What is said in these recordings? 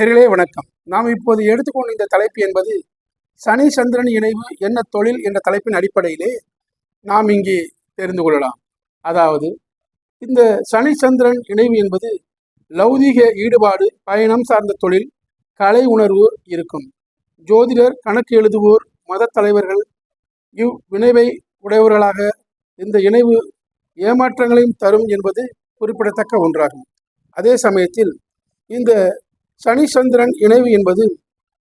நேயர்களே வணக்கம். நாம் இப்போது எடுத்துக்கொண்ட இந்த தலைப்பு என்பது சனி சந்திரன் இணைவு என்ன தொழில் என்ற தலைப்பின் அடிப்படையிலே நாம் இங்கே தெரிந்து கொள்ளலாம். அதாவது இந்த சனி சந்திரன் இணைவு என்பது லௌதீக ஈடுபாடு, பயணம் சார்ந்த தொழில், கலை உணர்வு இருக்கும். ஜோதிடர், கணக்கு எழுதுவோர், மத தலைவர்கள் இவ்விணைவை உடையவர்களாக இந்த இணைவு ஏமாற்றங்களையும் தரும் என்பது குறிப்பிடத்தக்க ஒன்றாகும். அதே சமயத்தில் இந்த சனி சந்திரன் இணைவு என்பது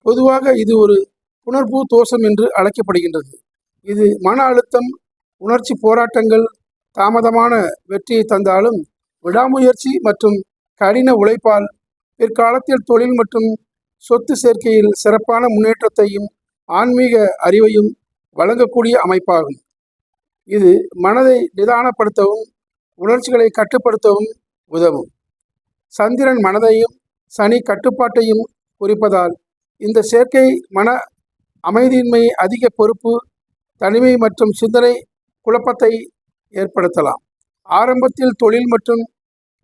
பொதுவாக இது ஒரு புணர்வு தோஷம் என்று அழைக்கப்படுகின்றது. இது மன அழுத்தம், உணர்ச்சி போராட்டங்கள், தாமதமான வெற்றியை தந்தாலும் விடாமுயற்சி மற்றும் கடின உழைப்பால் பிற்காலத்தில் தொழில் மற்றும் சொத்து சேர்க்கையில் சிறப்பான முன்னேற்றத்தையும் ஆன்மீக அறிவையும் வழங்கக்கூடிய அமைப்பாகும். இது மனதை நிதானப்படுத்தவும் உணர்ச்சிகளை கட்டுப்படுத்தவும் உதவும். சந்திரன் மனதையும் சனி கட்டுப்பாட்டையும் குறிப்பதால் இந்த சேர்க்கை மன அமைதியின்மை, அதிக பொறுப்பு, தனிமை மற்றும் சிந்தனை குழப்பத்தை ஏற்படுத்தலாம். ஆரம்பத்தில் தொழில் மற்றும்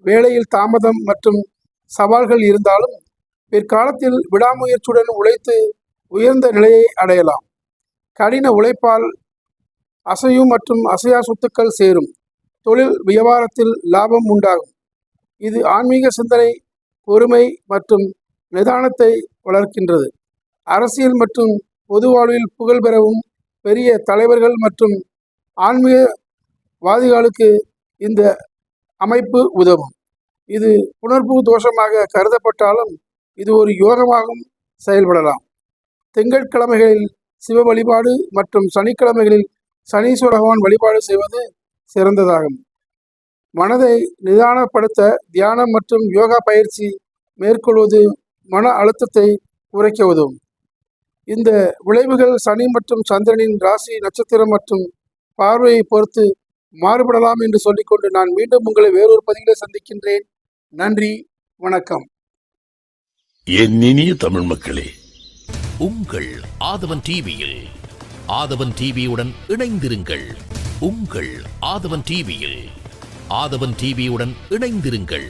வேலையில் தாமதம் மற்றும் சவால்கள் இருந்தாலும் பிற்காலத்தில் விடாமுயற்சியுடன் உழைத்து உயர்ந்த நிலையை அடையலாம். கடின உழைப்பால் அசையும் மற்றும் அசையா சொத்துக்கள் சேரும். தொழில் வியாபாரத்தில் லாபம் உண்டாகும். இது ஆன்மீக சிந்தனை, பொறுமை மற்றும் நிதானத்தை வளர்க்கின்றது. அரசியல் மற்றும் பொது வாழ்வில் புகழ் பெறவும் பெரிய தலைவர்கள் மற்றும் ஆன்மீகவாதிகளுக்கு இந்த அமைப்பு உதவும். இது புணர்வு தோஷமாக கருதப்பட்டாலும் இது ஒரு யோகமாகவும் செயல்படலாம். திங்கட்கிழமைகளில் சிவ வழிபாடு மற்றும் சனிக்கிழமைகளில் சனீஸ்வர பகவான் வழிபாடு செய்வது சிறந்ததாகும். மனதை நிதானப்படுத்த தியானம் மற்றும் யோகா பயிற்சி மேற்கொள்வது மன அழுத்தத்தை குறைக்க உதவும். இந்த விளைவுகள் சனி மற்றும் சந்திரனின் ராசி, நட்சத்திரம் மற்றும் பார்வையை பொறுத்து மாறுபடலாம் என்று சொல்லிக்கொண்டு நான் மீண்டும் உங்களை வேறொரு பதிவிலே சந்திக்கின்றேன். நன்றி, வணக்கம். என் இனிய தமிழ் மக்களே, உங்கள் ஆதவன் டிவியில் ஆதவன் டிவியுடன் இணைந்திருங்கள். உங்கள் ஆதவன் டிவியில் ஆதவன் டிவியுடன் இணைந்திருங்கள்.